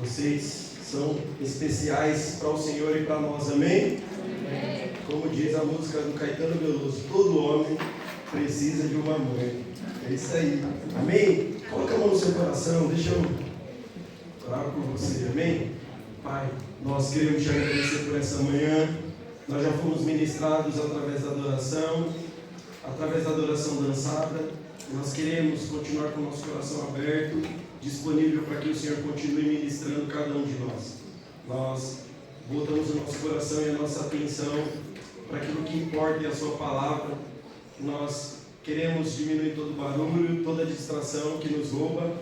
Vocês são especiais para o Senhor e para nós, amém? Amém. Como diz a música do Caetano Veloso, todo homem precisa de uma mãe. É isso aí, amém? Coloca a mão no seu coração, deixa eu orar por você, amém? Pai, nós queremos te agradecer por essa manhã. Nós já fomos ministrados através da adoração dançada. Nós queremos continuar com o nosso coração aberto, disponível para que o Senhor continue ministrando cada um de nós. Nós botamos o nosso coração e a nossa atenção para aquilo que importa e a sua palavra. Nós queremos diminuir todo o barulho, toda distração que nos rouba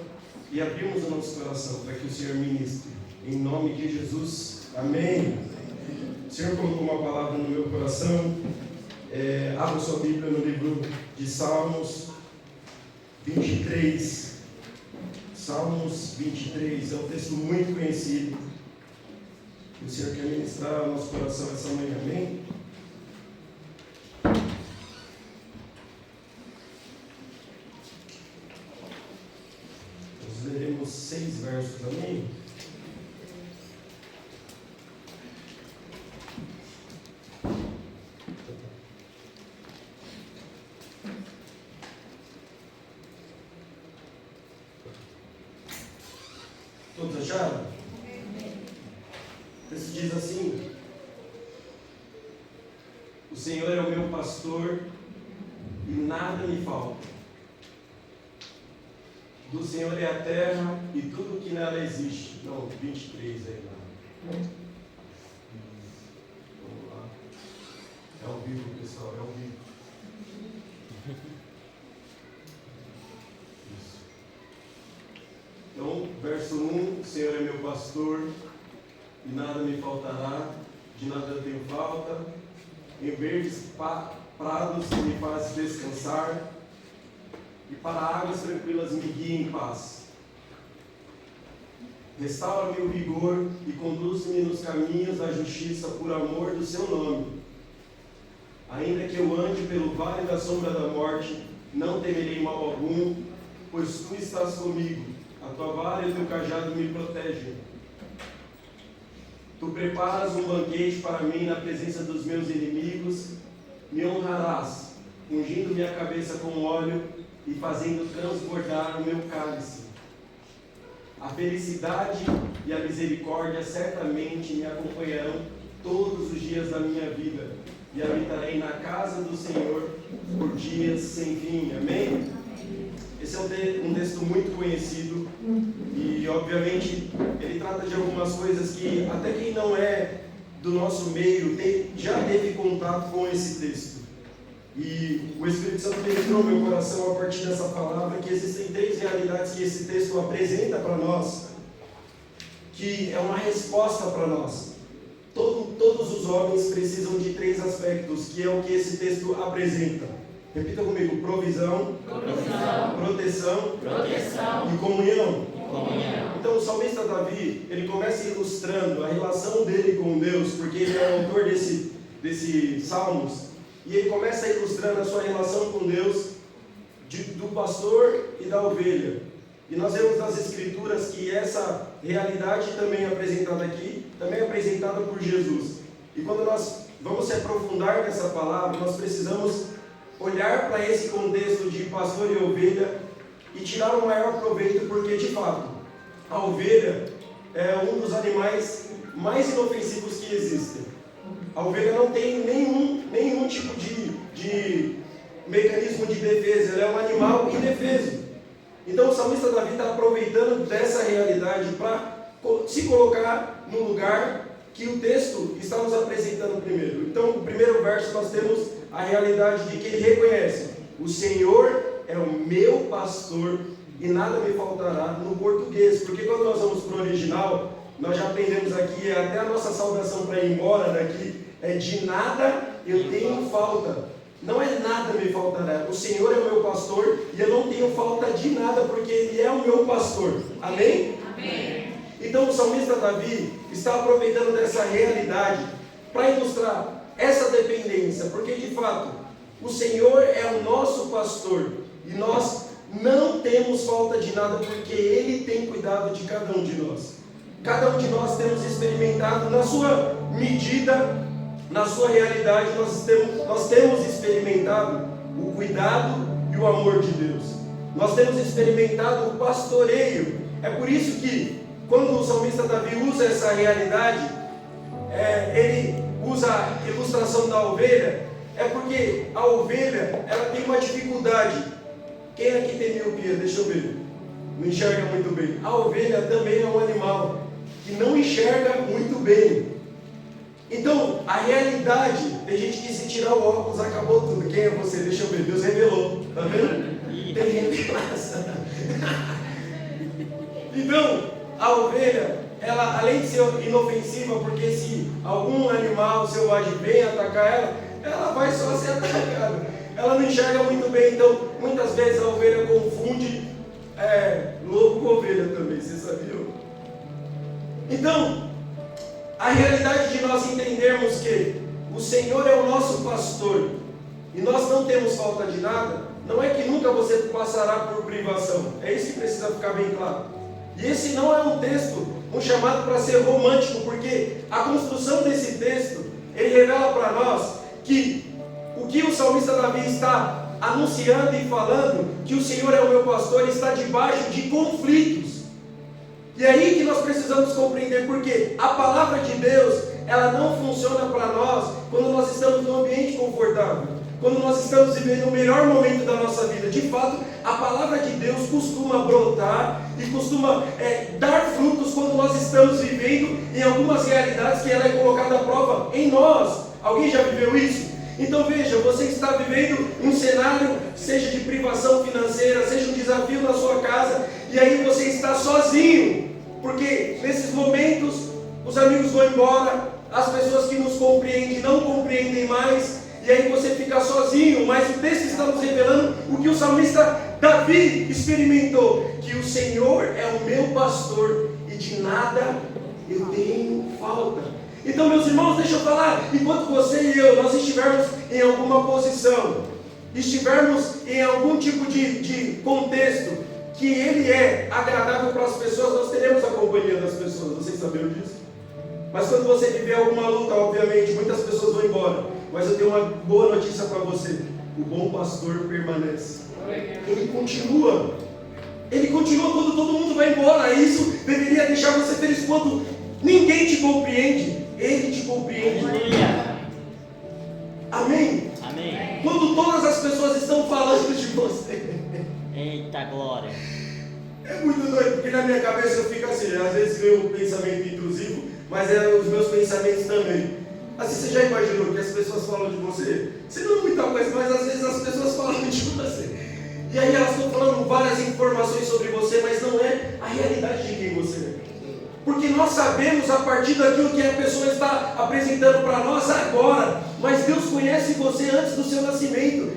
e abrimos o nosso coração para que o Senhor ministre. Em nome de Jesus, amém. O Senhor colocou uma palavra no meu coração. Abra sua Bíblia no livro de Salmos 23. Salmos 23 é um texto muito conhecido. O Senhor quer ministrar ao nosso coração essa manhã, amém? Nós leremos 6 versos, amém? Todos acharam? Esse diz assim: o Senhor é o meu pastor e nada me falta. Do Senhor é a terra e tudo que nela existe. Não, 23 aí lá. Vamos lá. É ao vivo, pessoal, é ao vivo. Isso. Então, verso 1, o Senhor é meu pastor e nada me faltará, de nada eu tenho falta. Em verdes prados me faz descansar, e para águas tranquilas me guia em paz. Restaura-me o vigor e conduz-me nos caminhos da justiça por amor do seu nome. Ainda que eu ande pelo vale da sombra da morte, não temerei mal algum, pois tu estás comigo. A tua vara e o teu cajado me protegem. Tu preparas um banquete para mim na presença dos meus inimigos. Me honrarás, ungindo minha cabeça com óleo e fazendo transbordar o meu cálice. A felicidade e a misericórdia certamente me acompanharão todos os dias da minha vida, e habitarei na casa do Senhor por dias sem fim. Amém? Esse é um texto muito conhecido e, obviamente, ele trata de algumas coisas que até quem não é do nosso meio já teve contato com esse texto. E o Espírito Santo ministrou meu coração a partir dessa palavra que existem 3 realidades que esse texto apresenta para nós, que é uma resposta para nós. Todos os homens precisam de 3 aspectos, que é o que esse texto apresenta. Repita comigo: provisão, proteção e comunhão. Então o salmista Davi, ele começa ilustrando a relação dele com Deus, porque ele é o autor desse Salmos, e ele começa ilustrando a sua relação com Deus, do pastor e da ovelha. E nós vemos nas Escrituras que essa realidade também é apresentada aqui, também é apresentada por Jesus. E quando nós vamos se aprofundar nessa palavra, nós precisamos olhar para esse contexto de pastor e ovelha e tirar o maior proveito, porque de fato a ovelha é um dos animais mais inofensivos que existem. A ovelha não tem nenhum tipo de mecanismo de defesa, ela é um animal indefeso. Então o salmista Davi está aproveitando dessa realidade para se colocar no lugar que o texto está nos apresentando primeiro. Então, o primeiro verso nós temos a realidade de que ele reconhece: o Senhor é o meu pastor e nada me faltará, no português, porque quando nós vamos para o original, nós já aprendemos aqui, até a nossa saudação para ir embora daqui, é de nada eu tenho falta. Não é nada me faltará. O Senhor é o meu pastor e eu não tenho falta de nada, porque Ele é o meu pastor. Amém? Amém. Então o salmista Davi está aproveitando dessa realidade para ilustrar essa dependência, porque de fato o Senhor é o nosso pastor e nós não temos falta de nada, porque Ele tem cuidado de cada um de nós. Cada um de nós temos experimentado, na sua medida, na sua realidade, nós temos experimentado o cuidado e o amor de Deus. Nós temos experimentado o pastoreio. É por isso que, quando o salmista Davi usa essa realidade, ele usa a ilustração da ovelha, é porque a ovelha, ela tem uma dificuldade. Quem aqui tem miopia? Deixa eu ver. Não enxerga muito bem. A ovelha também é um animal que não enxerga muito bem. Então, a realidade, tem gente que se tirar o óculos, acabou tudo. Quem é você? Deixa eu ver. Deus revelou. Tá vendo? Tem revelação. Então, a ovelha, ela, além de ser inofensiva, porque se algum animal selvagem vem atacar ela vai só ser atacada. Ela não enxerga muito bem. Então, muitas vezes a ovelha confunde lobo com ovelha também. Você sabia? Então, a realidade de nós entendermos que o Senhor é o nosso pastor e nós não temos falta de nada, não é que nunca você passará por privação. É isso que precisa ficar bem claro. E esse não é um texto, um chamado para ser romântico, porque a construção desse texto, ele revela para nós que o que o salmista Davi está anunciando e falando, que o Senhor é o meu pastor, está debaixo de conflitos. E é aí que nós precisamos compreender, porque a palavra de Deus, ela não funciona para nós quando nós estamos num ambiente confortável, quando nós estamos vivendo o melhor momento da nossa vida. De fato, a palavra de Deus costuma brotar e costuma dar frutos quando nós estamos vivendo em algumas realidades que ela é colocada à prova em nós. Alguém já viveu isso? Então veja, você está vivendo um cenário, seja de privação financeira, seja um desafio na sua casa, e aí você está sozinho, porque nesses momentos os amigos vão embora, as pessoas que nos compreendem não compreendem mais, e aí você fica sozinho. Mas o texto está nos revelando o que o salmista Davi experimentou, que o Senhor é o meu pastor e de nada eu tenho falta. Então, meus irmãos, deixa eu falar, enquanto você e eu, nós estivermos em alguma posição, estivermos em algum tipo de contexto, que ele é agradável para as pessoas, nós teremos a companhia das pessoas. Vocês sabiam disso? Mas quando você viver alguma luta, obviamente, muitas pessoas vão embora. Mas eu tenho uma boa notícia para você: o bom pastor permanece. Ele continua quando todo mundo vai embora. Isso deveria deixar você feliz. Quando ninguém te compreende, Ele te compreende. Amém? Amém. Quando todas as pessoas estão falando de você. Eita glória. É muito doido, porque na minha cabeça eu fico assim, às vezes vem um pensamento intrusivo, mas os meus pensamentos também. Assim, você já imaginou que as pessoas falam de você? Você não é muita coisa, mas às vezes as pessoas falam de você. E aí elas estão falando várias informações sobre você, mas não é a realidade de quem você é. Porque nós sabemos a partir daquilo que a pessoa está apresentando para nós agora, mas Deus conhece você antes do seu nascimento.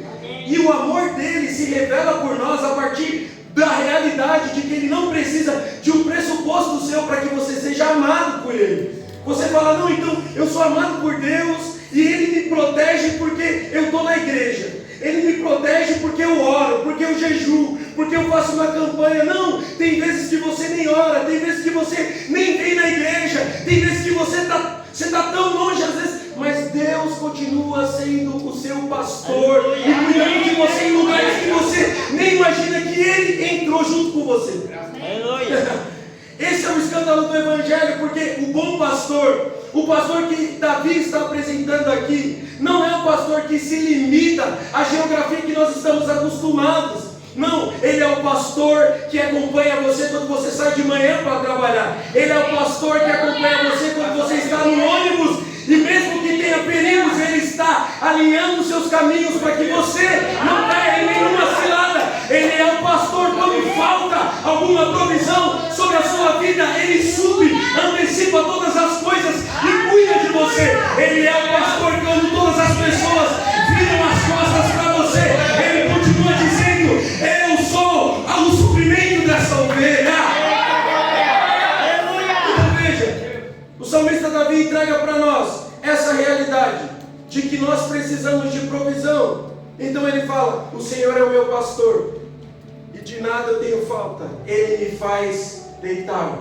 E o amor dele se revela por nós a partir da realidade de que ele não precisa de um pressuposto seu para que você seja amado por ele. Você fala, não, então eu sou amado por Deus e ele me protege porque eu estou na igreja. Ele me protege porque eu oro, porque eu jejuo, porque eu faço uma campanha. Não, tem vezes que você nem ora, tem vezes que você nem vem na igreja, tem vezes que você está tão longe às vezes, mas Deus continua sendo o seu pastor e cuidando de você em lugares que você nem imagina que Ele entrou junto com você. Aleluia. Esse é o escândalo do Evangelho, porque o bom pastor, o pastor que Davi está apresentando aqui, não é um pastor que se limita à geografia que nós estamos acostumados. Não, ele é o pastor que acompanha você quando você sai de manhã para trabalhar. Ele é o pastor que acompanha você quando você está no ônibus. E mesmo que tenha perigos, ele está alinhando os seus caminhos para que você não caia em nenhuma cilada. Ele é o pastor quando falta alguma provisão sobre a sua vida. Ele supre, antecipa todas as coisas e cuida de você. Ele é o pastor quando todas as pessoas viram as costas para você. Ele continua dizendo, eu sou o suprimento dessa ovelha. Então veja, o salmista Davi entrega para nós essa realidade de que nós precisamos de provisão. Então ele fala, o Senhor é o meu pastor e de nada eu tenho falta. Ele me faz deitar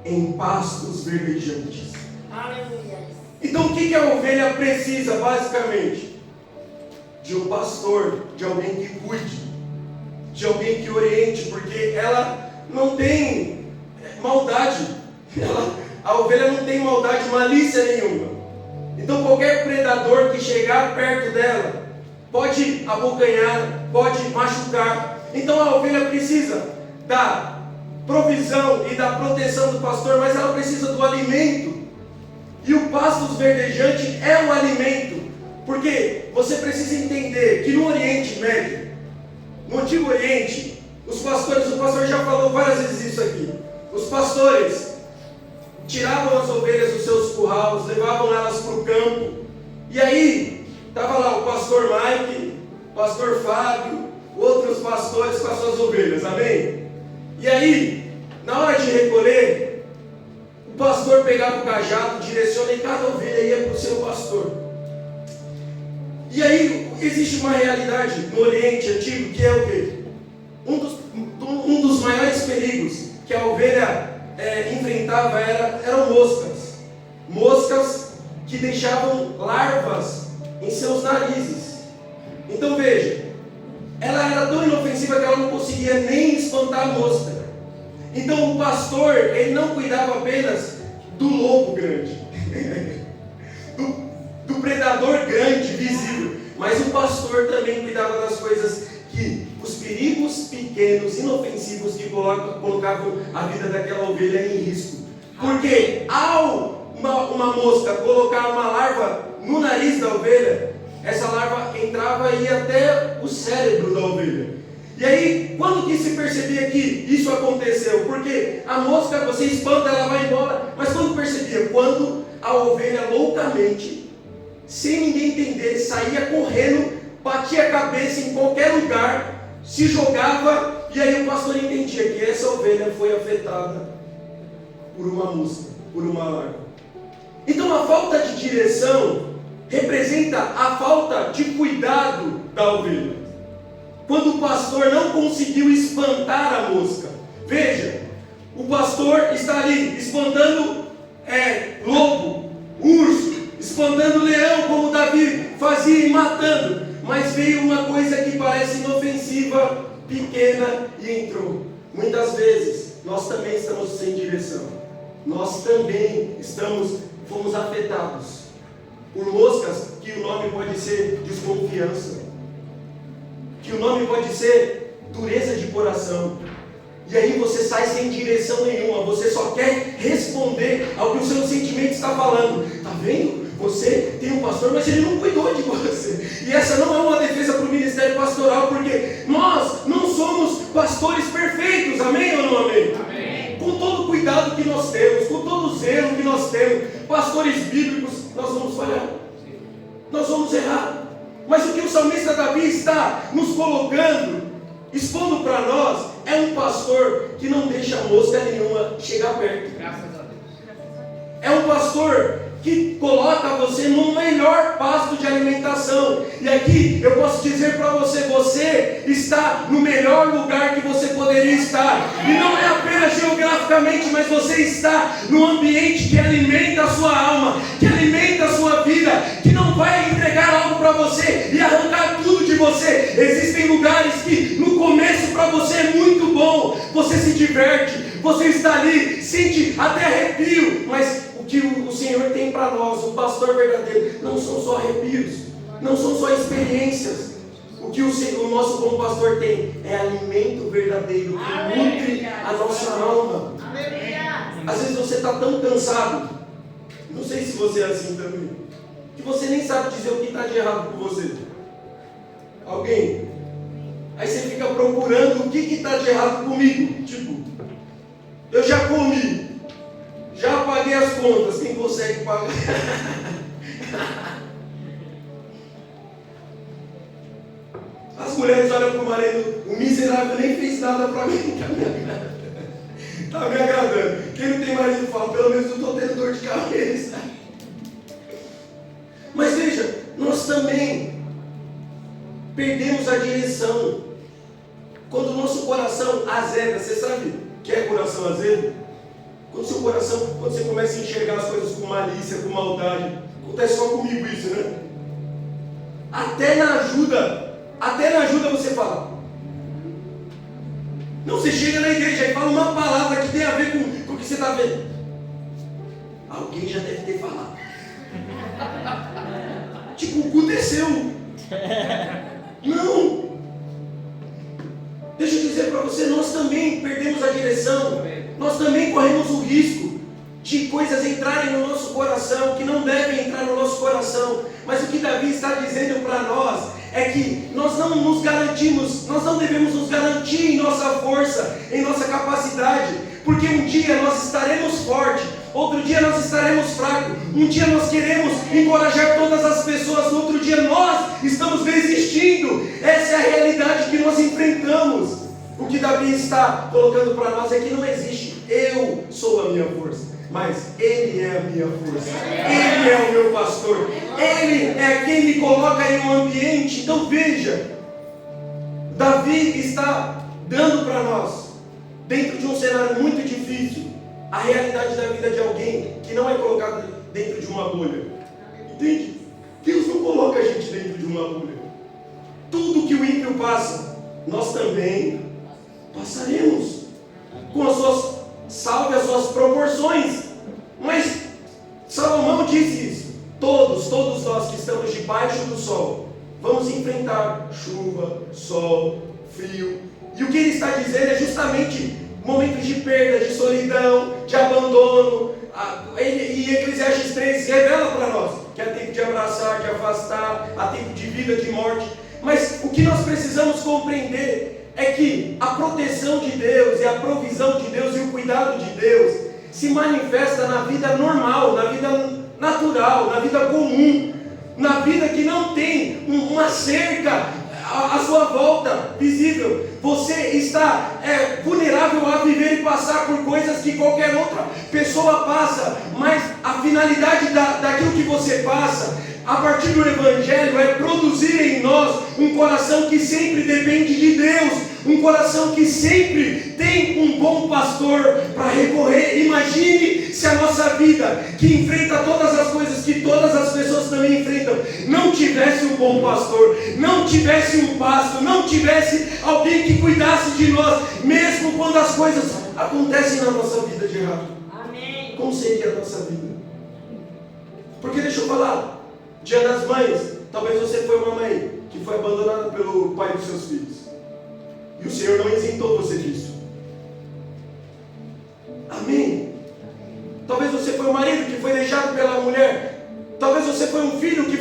em pastos verdejantes. Aleluia. Então o que a ovelha precisa basicamente? De um pastor, de alguém que cuide, de alguém que oriente, porque ela não tem maldade, a ovelha não tem maldade, malícia nenhuma. Então qualquer predador que chegar perto dela pode abocanhar, pode machucar. Então a ovelha precisa da provisão e da proteção do pastor, mas ela precisa do alimento. E o pasto verdejante é o alimento, porque você precisa entender que no Oriente Médio, no Antigo Oriente, os pastores, o pastor já falou várias vezes isso aqui, os pastores tiravam as ovelhas dos seus currais, levavam elas para o campo, e aí estava lá o pastor Mike, o pastor Fábio, outros pastores com as suas ovelhas, amém? E aí, na hora de recolher, o pastor pegava o cajado, direciona e cada ovelha ia para o seu pastor. E aí, existe uma realidade no Oriente Antigo, que é o quê? Um dos maiores perigos que a ovelha enfrentava eram moscas. Moscas que deixavam larvas em seus narizes. Então veja, ela era tão inofensiva que ela não conseguia nem espantar a mosca. Então o pastor, ele não cuidava apenas do lobo grande, do predador grande, visível, mas o pastor também cuidava das coisas os perigos pequenos, inofensivos que colocavam a vida daquela ovelha em risco. Porque ao uma mosca colocar uma larva no nariz da ovelha, essa larva entrava e ia até o cérebro da ovelha. E aí, quando que se percebia que isso aconteceu? Porque a mosca, você espanta, ela vai embora. Mas quando percebia? Quando a ovelha loucamente, sem ninguém entender, saía correndo, batia a cabeça em qualquer lugar, se jogava, e aí o pastor entendia que essa ovelha foi afetada por uma mosca, por uma larva. Então a falta de direção representa a falta de cuidado da ovelha. Quando o pastor não conseguiu espantar a mosca, veja, o pastor está ali espantando lobo, urso, espantando leão, como Davi fazia e matando. Mas veio uma coisa que parece inofensiva, pequena e entrou. Muitas vezes nós também estamos sem direção. Nós também fomos afetados por moscas que o nome pode ser desconfiança, que o nome pode ser dureza de coração. E aí você sai sem direção nenhuma, você só quer responder ao que o seu sentimento está falando. Está vendo? Você tem um pastor, mas ele não cuidou de você. E essa não é uma defesa para o ministério pastoral, porque nós não somos pastores perfeitos, amém ou não amém? Amém. Com todo o cuidado que nós temos, com todo o zelo que nós temos, pastores bíblicos, nós vamos falhar, nós vamos errar. Mas o que o salmista Davi está nos colocando, expondo para nós, é um pastor que não deixa mosca nenhuma chegar perto. Graças a Deus. É um pastor que coloca você no melhor pasto de alimentação. E aqui eu posso dizer para você, você está no melhor lugar que você poderia estar. E não é apenas geograficamente, mas você está no ambiente que alimenta a sua alma, que alimenta a sua vida, que não vai entregar algo para você e arrancar tudo de você. Existem lugares que no começo para você é muito bom, você se diverte, você está ali, sente até arrepio, mas o que o Senhor tem para nós, o pastor verdadeiro, não são só arrepios, não são só experiências. O que o nosso bom pastor tem é alimento verdadeiro que nutre a nossa alma. Às vezes você está tão cansado, não sei se você é assim também, que você nem sabe dizer o que está de errado com você. Alguém? Aí você fica procurando o que está de errado comigo. Tipo, eu já comi, já paguei as contas, quem consegue pagar? As mulheres olham para o marido, o miserável nem fez nada para mim, está me agradando. Quem não tem marido fala, pelo menos eu estou tendo dor de cabeça. Mas veja, nós também perdemos a direção. Quando o nosso coração azeda, você sabe o que é coração azedo? Quando seu coração, quando você começa a enxergar as coisas com malícia, com maldade, acontece só comigo isso, né? Até na ajuda você fala. Não, você chega na igreja e fala uma palavra que tem a ver com o que você está vendo. Alguém já deve ter falado. Tipo, o cu desceu. Não. Deixa eu dizer para você, nós também perdemos a direção. Nós também corremos o risco de coisas entrarem no nosso coração, que não devem entrar no nosso coração. Mas o que Davi está dizendo para nós é que nós não nos garantimos, nós não devemos nos garantir em nossa força, em nossa capacidade, porque um dia nós estaremos fortes, outro dia nós estaremos fracos, um dia nós queremos encorajar todas as pessoas, no outro dia nós estamos desistindo. Essa é a realidade que nós enfrentamos. O que Davi está colocando para nós é que não existe eu sou a minha força, mas Ele é a minha força, Ele é o meu pastor, Ele é quem me coloca em um ambiente. Então veja, Davi está dando para nós, dentro de um cenário muito difícil, a realidade da vida de alguém que não é colocado dentro de uma bolha. Entende? Deus não coloca a gente dentro de uma bolha. Tudo que o ímpio passa, nós também passaremos, com as suas salve as suas proporções. Mas Salomão disse isso. Todos nós que estamos debaixo do sol, vamos enfrentar chuva, sol, frio. E o que ele está dizendo é justamente momentos de perda, de solidão, de abandono. E Eclesiastes 3 revela para nós que há tempo de abraçar, de afastar, há tempo de vida, de morte. Mas o que nós precisamos compreender é que a proteção de Deus e a provisão de Deus e o cuidado de Deus se manifesta na vida normal, na vida natural, na vida comum, na vida que não tem uma cerca à sua volta visível. Você está vulnerável a viver e passar por coisas que qualquer outra pessoa passa, mas a finalidade daquilo que você passa a partir do Evangelho é produzir em nós um coração que sempre depende de Deus, um coração que sempre tem um bom pastor para recorrer. Imagine se a nossa vida, que enfrenta todas as coisas que todas as pessoas também enfrentam, não tivesse um bom pastor, não tivesse um pasto, não tivesse alguém que cuidasse de nós, mesmo quando as coisas acontecem na nossa vida de errado. Amém. Como seria a nossa vida? Porque deixa eu falar, Dia das Mães, talvez você foi uma mãe que foi abandonada pelo pai dos seus filhos, e o Senhor não isentou você disso. Amém? Talvez você foi um marido que foi deixado pela mulher. Talvez você foi um filho que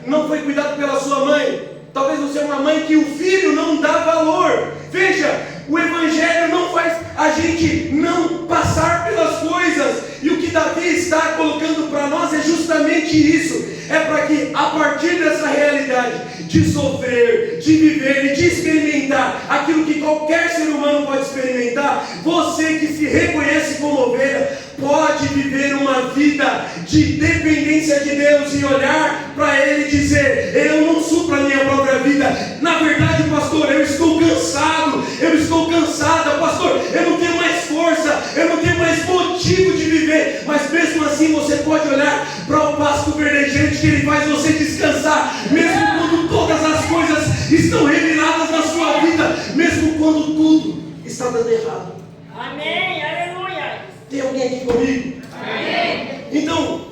não foi cuidado pela sua mãe. Talvez você é uma mãe que o filho não dá valor. Veja, o Evangelho não faz a gente não passar pelas coisas. E o que Davi está colocando para nós é justamente isso. É para que a partir dessa realidade de sofrer, de viver e de experimentar aquilo que qualquer ser humano pode experimentar, você que se reconhece como ovelha pode viver uma vida de dependência de Deus e olhar para Ele e dizer: eu não supro a minha própria vida. Na verdade, pastor, eu estou cansado, eu estou cansada, pastor, eu não tenho mais força, eu não tenho mais motivo de viver. Mas mesmo assim você pode olhar para o pasto verdejante que Ele faz você descansar, mesmo quando todas as coisas estão reviradas na sua vida, mesmo quando tudo está dando errado. Amém, aleluia. Tem alguém aqui comigo? Amém. Então,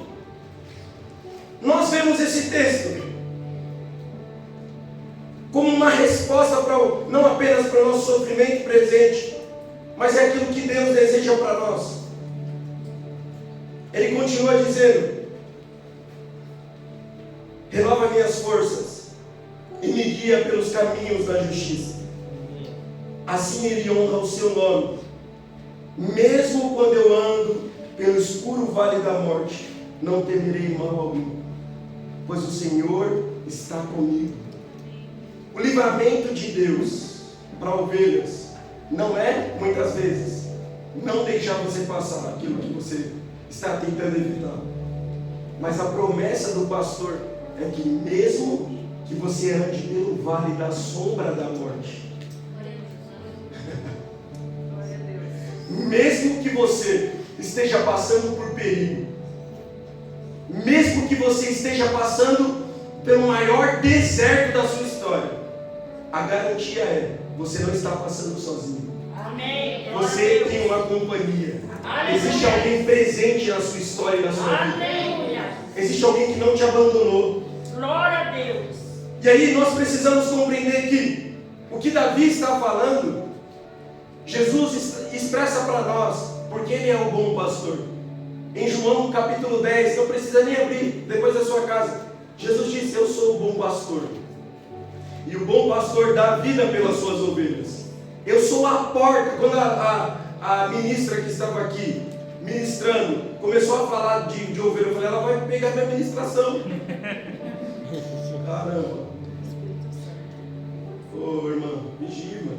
nós vemos esse texto como uma resposta não apenas para o nosso sofrimento presente, mas é aquilo que Deus deseja para nós. Ele continua dizendo: renova minhas forças e me guia pelos caminhos da justiça. Assim Ele honra o seu nome. Mesmo quando eu ando pelo escuro vale da morte, não temerei mal algum, pois o Senhor está comigo. O livramento de Deus para ovelhas não é, muitas vezes, não deixar você passar aquilo que você está tentando evitar. Mas a promessa do pastor é que mesmo que você ande pelo vale da sombra da morte, mesmo que você esteja passando por perigo, mesmo que você esteja passando pelo maior deserto da sua história, a garantia é: você não está passando sozinho. Amém. Você tem uma companhia. Existe alguém presente na sua história e na sua vida. Aleluia. Existe alguém que não te abandonou. Glória a Deus. E aí nós precisamos compreender que o que Davi está falando, Jesus expressa para nós, porque Ele é o bom pastor. Em João capítulo 10, não precisa nem abrir, depois da sua casa, Jesus disse: eu sou o bom pastor, e o bom pastor dá vida pelas suas ovelhas. Eu sou a porta. Quando a ministra que estava aqui ministrando começou a falar de ovelha, eu falei: ela vai pegar minha ministração. Caramba. Ô irmã, vigia, irmã.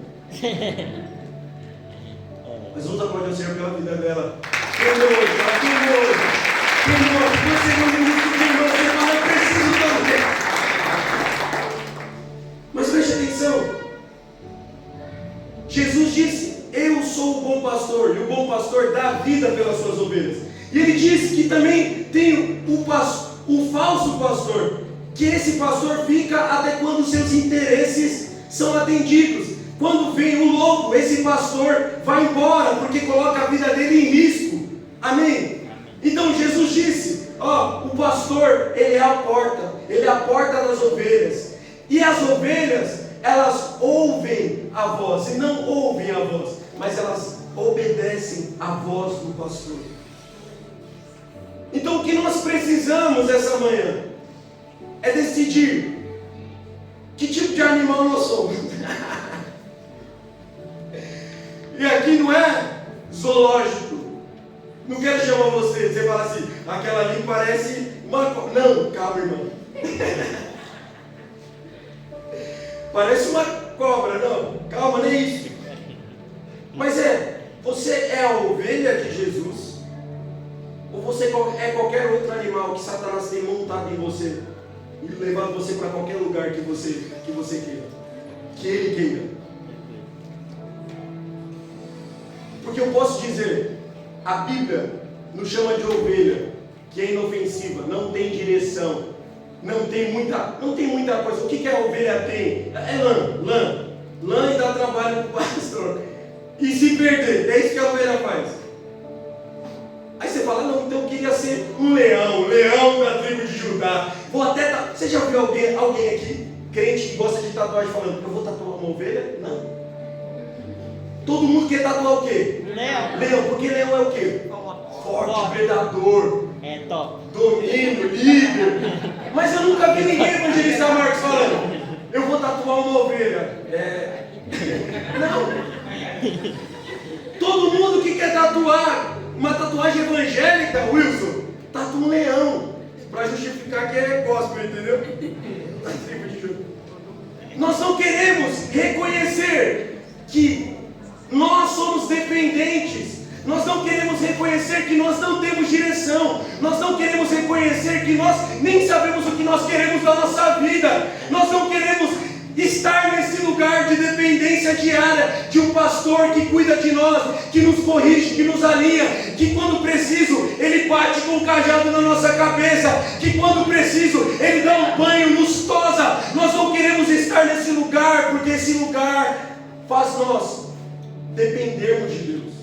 Mas vamos aplaudir o Senhor pela vida dela. Queimou hoje, ela queimou hoje. Queimou. Você não me disse que irmão, você fala: eu preciso também. Mas preste atenção. Jesus disse: eu sou o bom pastor, e o bom pastor dá vida pelas suas ovelhas. E ele disse que também tem o falso pastor, que esse pastor fica até quando os seus interesses são atendidos. Quando vem o louco, esse pastor vai embora, porque coloca a vida dele em risco. Amém? Então Jesus disse: o pastor, ele é a porta, ele é a porta das ovelhas. E as ovelhas, elas ouvem a voz, e não ouvem a voz, mas elas obedecem a voz do pastor. Então o que nós precisamos essa manhã é decidir que tipo de animal nós somos. E aqui não é zoológico. Não quero chamar você fala assim: aquela ali parece uma cobra. Não, calma, irmão. Parece uma cobra, não. Calma, nem isso. Mas você é a ovelha de Jesus? Ou você é qualquer outro animal que Satanás tem montado em você e levado você para qualquer lugar que você queira, que ele queira? Porque eu posso dizer, a Bíblia nos chama de ovelha, que é inofensiva, não tem direção, não tem muita coisa. O que a ovelha tem? É lã e dá trabalho para o pastor. E se perder, é isso que a ovelha faz. Aí você fala: não, então eu queria ser um leão da tribo de Judá. Vou até Você já viu alguém aqui, crente, que gosta de tatuagem, falando: eu vou tatuar uma ovelha? Não. Todo mundo quer tatuar o quê? Leão, porque leão é o quê? Forte, predador. É top. Domínio, líder. Mas eu nunca vi ninguém, evangelista Marcos, falando: eu vou tatuar uma ovelha. Não. Todo mundo que quer tatuar uma tatuagem evangélica, Wilson, tatua um leão, para justificar que é gospel, entendeu? Nós não queremos reconhecer que nós somos dependentes. Nós não queremos reconhecer que nós não temos direção. Nós não queremos reconhecer que nós nem sabemos o que nós queremos da nossa vida. Nós não queremos estar nesse lugar de dependência diária de um pastor que cuida de nós, que nos corrige, que nos alinha, que quando preciso ele bate com o cajado na nossa cabeça, que quando preciso ele dá um banho, nos tosa. Nós não queremos estar nesse lugar, porque esse lugar faz nós dependermos de Deus.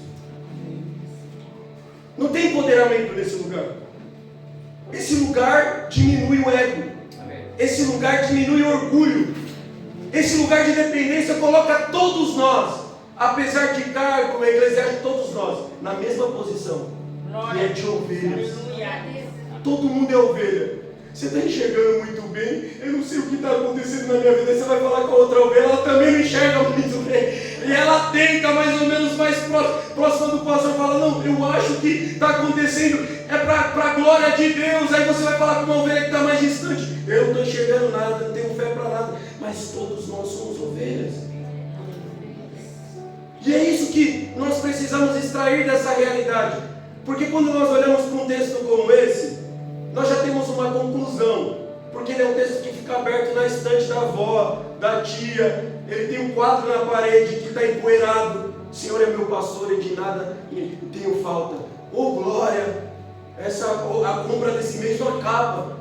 Não tem empoderamento nesse lugar. Esse lugar diminui o ego. Esse lugar diminui o orgulho. Esse lugar de dependência coloca todos nós, apesar de cargo eclesiástico, todos nós na mesma posição, que é de ovelhas. Todo mundo é ovelha. Você está enxergando muito bem, eu não sei o que está acontecendo na minha vida. Você vai falar com a outra ovelha, ela também não enxerga muito bem. E ela tenta mais ou menos mais próxima do pastor, fala: não, eu acho que está acontecendo, é para a glória de Deus. Aí você vai falar com uma ovelha que está mais distante: eu não estou enxergando nada, não tenho fé para nada. Mas todos nós somos ovelhas. E é isso que nós precisamos extrair dessa realidade. Porque quando nós olhamos para um texto como esse, nós já temos uma conclusão. Porque ele é um texto que fica aberto na estante da avó, da tia. Ele tem um quadro na parede que está empoeirado. O Senhor é meu pastor e de nada tenho falta. Oh glória, a compra desse mês não acaba.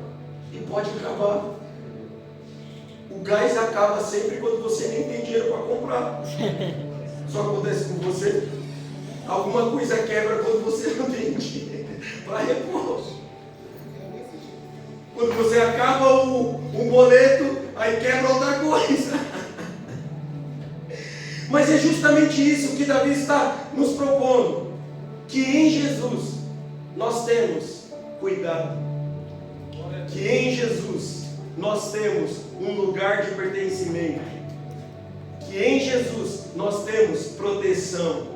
E pode acabar. O gás acaba sempre quando você nem tem dinheiro para comprar. Só acontece com você. Alguma coisa quebra quando você não tem dinheiro para repor. Quando você acaba o boleto, aí quebra outra coisa. Mas é justamente isso que Davi está nos propondo. Que em Jesus nós temos cuidado. Que em Jesus nós temos um lugar de pertencimento. Que em Jesus nós temos proteção.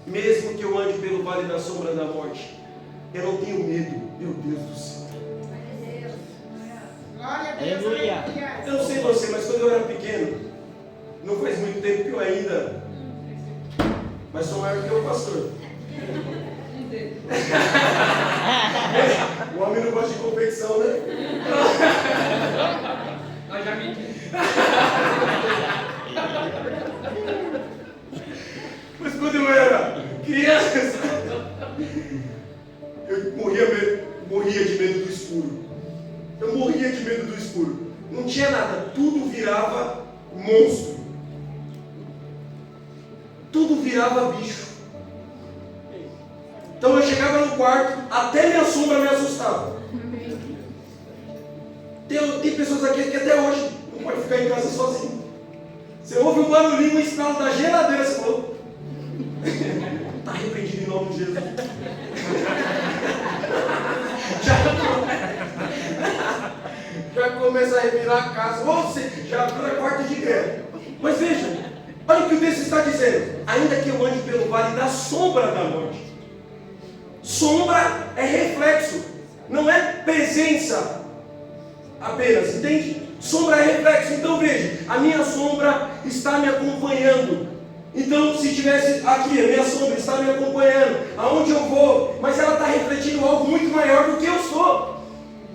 Mesmo que eu ande pelo vale da sombra da morte, eu não tenho medo. Meu Deus do céu. Aleluia. Eu não sei você, mas quando eu era pequeno, não faz muito tempo que eu ainda, mas sou maior que o pastor. O homem não gosta de competição, né? Nós já mentimos. Mas quando eu era criança, eu morria de medo do escuro. Eu morria de medo do escuro. Não tinha nada, tudo virava monstro. Tudo virava bicho. Então eu chegava no quarto, até minha sombra me assustava. Tem pessoas aqui que até hoje não pode ficar em casa sozinho. Você ouve um barulhinho, um estalo da geladeira, você falou, está repreendido em nome de Jesus. Já começa a revirar a casa, ou você já vira quarto de guerra. Mas veja, olha o que o texto está dizendo. Ainda que eu ande pelo vale da sombra da morte. Sombra é reflexo, não é presença apenas, entende? Sombra é reflexo. Então veja, a minha sombra está me acompanhando. Então se tivesse aqui, a minha sombra está me acompanhando, aonde eu vou, mas ela está refletindo algo muito maior do que eu sou.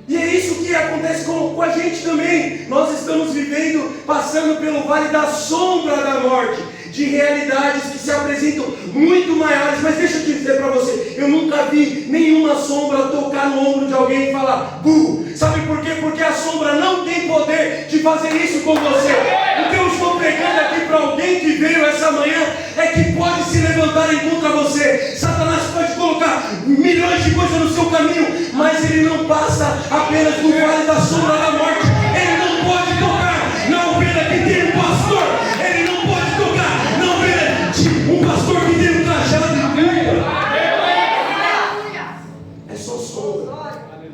E é isso que acontece com a gente também. Nós estamos vivendo, passando pelo vale da sombra da morte, de realidades que se apresentam muito maiores. Mas deixa eu te dizer para você, eu nunca vi nenhuma sombra tocar no ombro de alguém e falar burro. Sabe por quê? Porque a sombra não tem poder de fazer isso com você. O que eu estou pregando aqui para alguém que veio essa manhã é que pode se levantar contra você. Satanás pode colocar milhões de coisas no seu caminho, mas ele não passa apenas no vale da sombra da morte. Ele não pode tocar na ovelha que tem um pastor. Ele não pode tocar na ovelha de um pastor que tem um cajado de cura. É só sombra.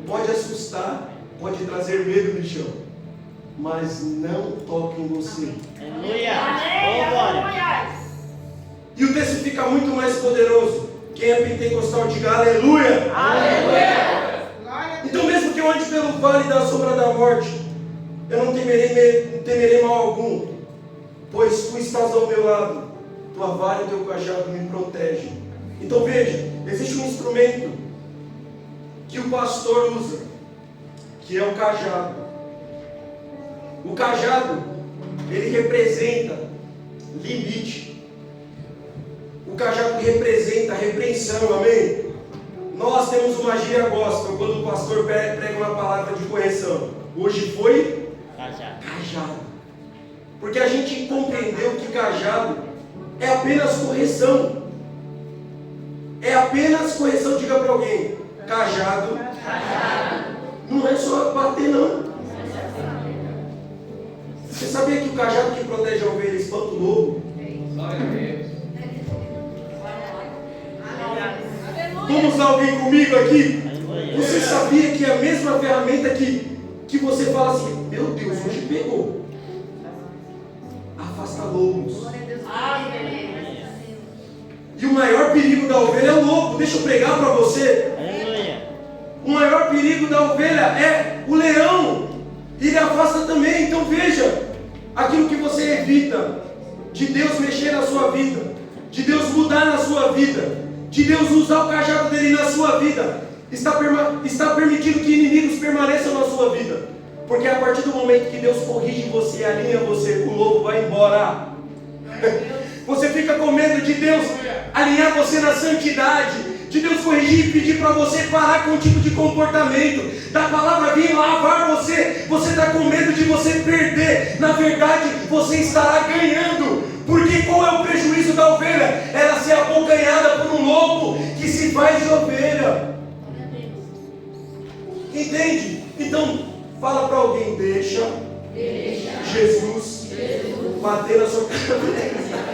Pode assustar, pode trazer medo no chão, mas não toque em você. Aleluia. Oh, glória. E o texto fica muito mais poderoso. Quem é pentecostal, diga aleluia. Aleluia. Então mesmo que eu ande pelo vale da sombra da morte, eu não temerei mal algum, pois tu estás ao meu lado, tua vara e teu cajado me protegem. Então veja, existe um instrumento que o pastor usa, que é o cajado. O cajado, ele representa limite. O cajado representa repreensão, amém? Nós temos uma gíria gospel quando o pastor prega uma palavra de correção. Hoje foi cajado. Porque a gente compreendeu que cajado é apenas correção. É apenas correção, diga para alguém. Cajado. Não é só bater, não. Você sabia que o cajado que protege a ovelha espanta o lobo? Glória a Deus. Vamos lá, alguém comigo aqui? Você sabia que é a mesma ferramenta que você fala assim, meu Deus, hoje pegou. Afasta lobos. E o maior perigo da ovelha é o lobo. Deixa eu pregar para você. O maior perigo da ovelha é o leão. Ele afasta também. Então veja, aquilo que você evita de Deus mexer na sua vida, de Deus mudar na sua vida, de Deus usar o cajado dele na sua vida, está permitindo que inimigos permaneçam na sua vida. Porque a partir do momento que Deus corrige você, alinha você, o lobo vai embora. Você fica com medo de Deus alinhar você na santidade, de Deus corrigir e pedir para você parar com um tipo de comportamento, da palavra vir lavar você. Você está com medo de você perder. Na verdade, você estará ganhando. Porque qual é o prejuízo da ovelha? Ela ser abocanhada por um lobo que se faz de ovelha. Entende? Então, fala para alguém: deixa Jesus bater na sua cabeça.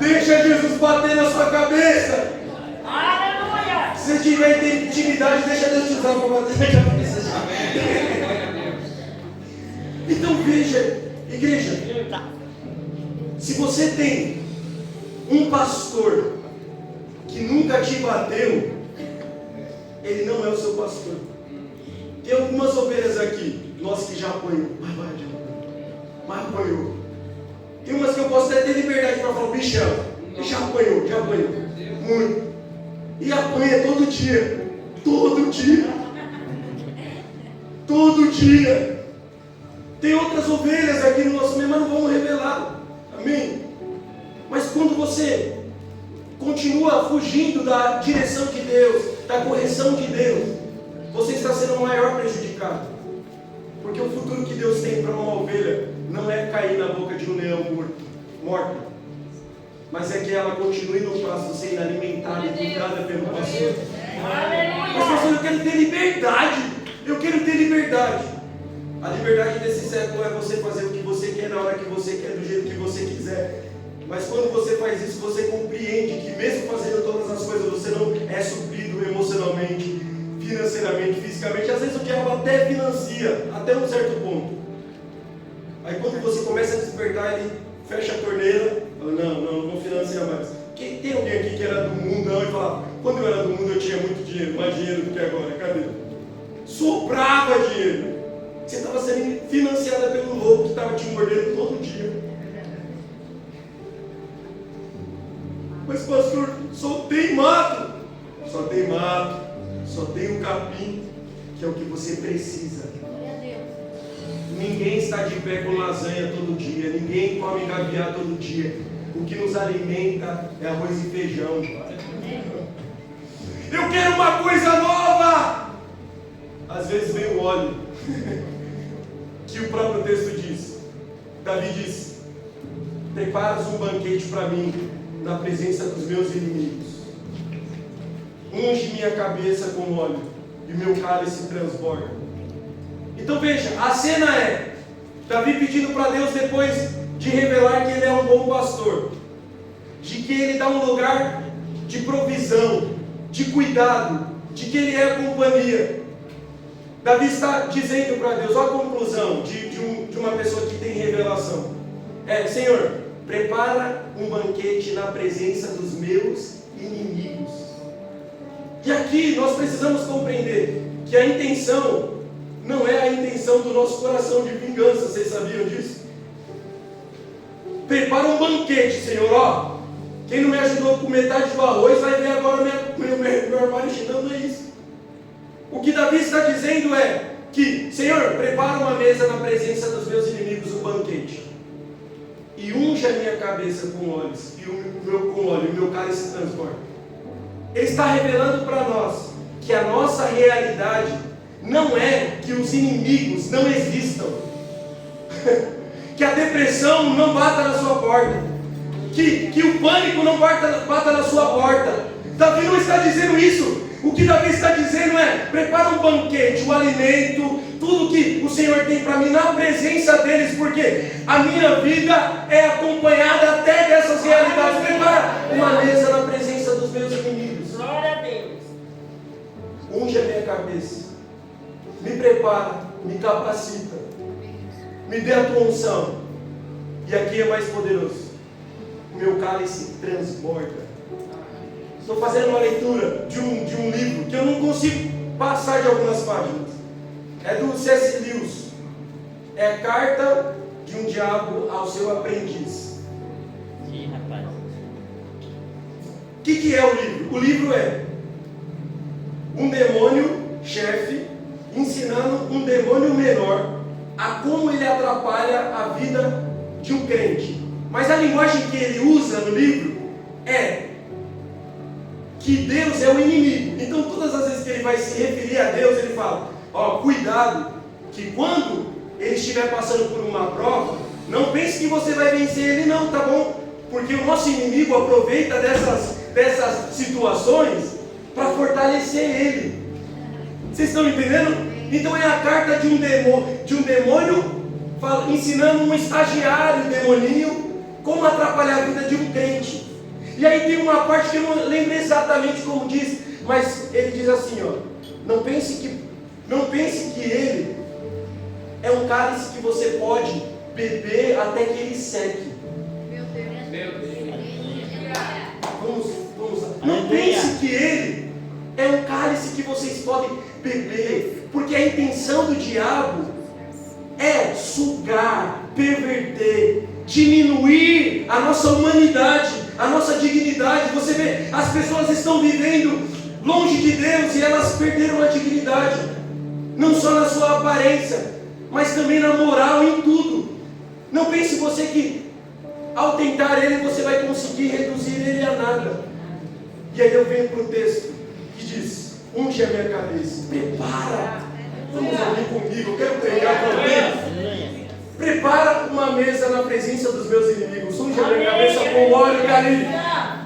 Deixa Jesus bater na sua cabeça. Aleluia. Se você tiver intimidade, deixa Deus te usar para bater na cabeça. Então veja, igreja, se você tem um pastor que nunca te bateu, ele não é o seu pastor. Tem algumas ovelhas aqui, nós que já apanhou, mas apanhou. Tem umas que eu posso até ter liberdade para falar: bichão, já apanhou, muito. E apanha todo dia. Tem outras ovelhas aqui no nosso meio, mas não vamos revelar. Amém? Mas quando você continua fugindo da direção de Deus, da correção de Deus, você está sendo o maior prejudicado. Porque o futuro que Deus tem para uma ovelha não é cair na boca de um leão morto, mas é que ela continue no pasto sendo alimentada e cuidada pelo pastor. Mas pastor, eu quero ter liberdade. A liberdade desse século é você fazer o que você quer, na hora que você quer, do jeito que você quiser. Mas quando você faz isso, você compreende que mesmo fazendo todas as coisas, você não é suprido emocionalmente, financeiramente, fisicamente. Às vezes o diabo até financia, até um certo ponto. Aí quando você começa a despertar, ele fecha a torneira, fala: não vou financiar mais. Tem alguém aqui que era do mundão e fala: quando eu era do mundo eu tinha muito dinheiro, mais dinheiro do que agora, cadê? Sobrava dinheiro. Você estava sendo financiada pelo lobo que estava te mordendo todo dia. Mas pastor, só tem mato, só tem um capim, que é o que você precisa. Ninguém está de pé com lasanha todo dia, ninguém come caviar todo dia. O que nos alimenta é arroz e feijão. Eu quero uma coisa nova. Às vezes vem o óleo, que o próprio texto diz. Davi diz: preparas um banquete para mim na presença dos meus inimigos. Unge minha cabeça com óleo e meu cálice transborda. Então veja, a cena é Davi pedindo para Deus, depois de revelar que ele é um bom pastor, de que ele dá um lugar de provisão, de cuidado, de que ele é a companhia. Davi está dizendo para Deus, olha a conclusão de uma pessoa que tem revelação. Senhor, prepara um banquete na presença dos meus inimigos. E aqui nós precisamos compreender que a intenção não é a intenção do nosso coração de vingança. Vocês sabiam disso? Prepara um banquete, Senhor. Quem não me ajudou com metade do arroz vai ver agora meu armário cheio. Não é isso. O que Davi está dizendo é que, Senhor, prepara uma mesa na presença dos meus inimigos, um banquete, e unge a minha cabeça com óleos, e o meu cálice transborda. Ele está revelando para nós que a nossa realidade não é que os inimigos não existam, que a depressão não bata na sua porta, que o pânico não bata na sua porta. Davi não está dizendo isso. O que Davi está dizendo é: prepara um banquete, um alimento, tudo que o Senhor tem para mim na presença deles, porque a minha vida é acompanhada até dessas realidades. Prepara uma mesa na presença dos meus inimigos. Glória a Deus. Unge a minha cabeça, me prepara, me capacita, me dê a tua unção. E aqui é mais poderoso: o meu cálice transborda. Estou fazendo uma leitura de um livro que eu não consigo passar de algumas páginas. É do C.S. Lewis. É a carta de um diabo ao seu aprendiz. Sim, rapaz. O que é o livro? O livro é um demônio chefe ensinando um demônio menor a como ele atrapalha a vida de um crente. Mas a linguagem que ele usa no livro é que Deus é o inimigo. Então todas as vezes que ele vai se referir a Deus, ele fala, ó, cuidado, que quando ele estiver passando por uma prova, não pense que você vai vencer ele não, tá bom? Porque o nosso inimigo aproveita dessas situações para fortalecer ele. Vocês estão entendendo? Então é a carta de um demônio ensinando um estagiário demoninho como atrapalhar a vida de um crente. E aí tem uma parte que eu não lembro exatamente como diz, mas ele diz assim, ó, não pense que ele é um cálice que você pode beber até que ele seque. Meu Deus. Vamos lá. Não pense que ele é um cálice que vocês podem beber, porque a intenção do diabo é sugar, perverter, diminuir a nossa humanidade, a nossa dignidade. Você vê, as pessoas estão vivendo longe de Deus e elas perderam a dignidade, não só na sua aparência, mas também na moral, em tudo. Não pense você que ao tentar ele você vai conseguir reduzir ele a nada. E aí eu venho para o texto que diz, unge a minha cabeça, prepara. Vamos ouvir comigo, eu quero pregar para alguém. Prepara uma mesa na presença dos meus inimigos. Unge a minha cabeça com óleo e carinho,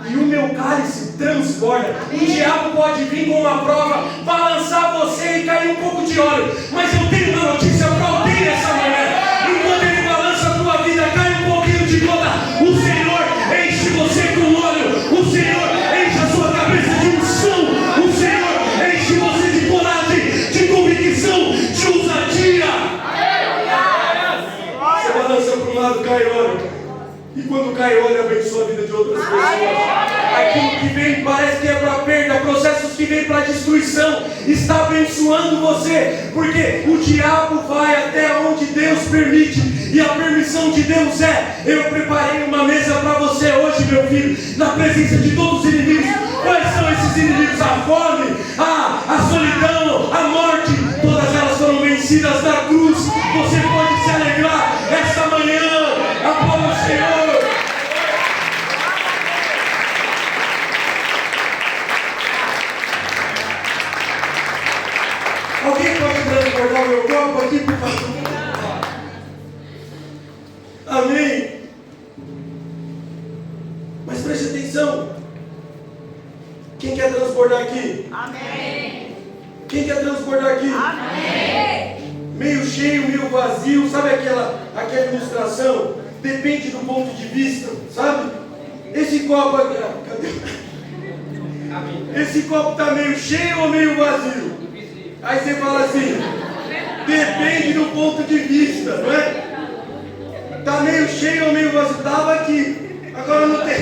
e o meu cálice transborda. O diabo pode vir com uma prova, balançar você e cair um pouco de óleo, mas eu tenho uma notícia para alguém nessa manhã. Enquanto ele balança a tua vida, cai um pouquinho de gota. O Senhor enche você com óleo. O Senhor enche a sua cabeça de unção. O Senhor enche você de coragem, de convicção, de ousadia. Você balança para um lado, cai óleo. E quando cai óleo, abençoa a vida de outras pessoas. Aquilo que vem parece que é para perda, processos que vêm para destruição, está abençoando você, porque o diabo vai até onde Deus permite, e a permissão de Deus é: eu preparei uma mesa para você hoje, meu filho, na presença de todos os inimigos. Quais são esses inimigos? A fome, a solidão, a morte, todas elas foram vencidas na cruz. Você pode se alegrar esta manhã, aplauda o Senhor. Alguém pode transbordar o meu copo aqui, por favor? Amém. Mas preste atenção. Quem quer transbordar aqui? Amém. Quem quer transbordar aqui? Amém. Meio cheio, meio vazio. Sabe aquela ilustração? Depende do ponto de vista, sabe? Esse copo aqui, cadê? Esse copo está meio cheio ou meio vazio? Aí você fala assim, depende do ponto de vista, não é? Está meio cheio ou meio vazio? Estava aqui, agora não tem.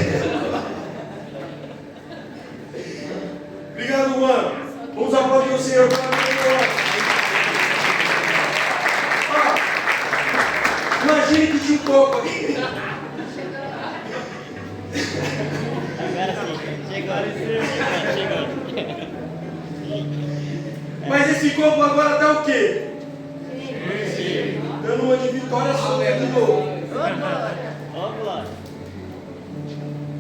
Obrigado, Juan. Vamos aplaudir o Senhor. Imagine que tinha um copo aqui. Agora sim, chegou. Mas esse copo agora está o quê? Dando uma de vitória sobre de novo. Ó, glória.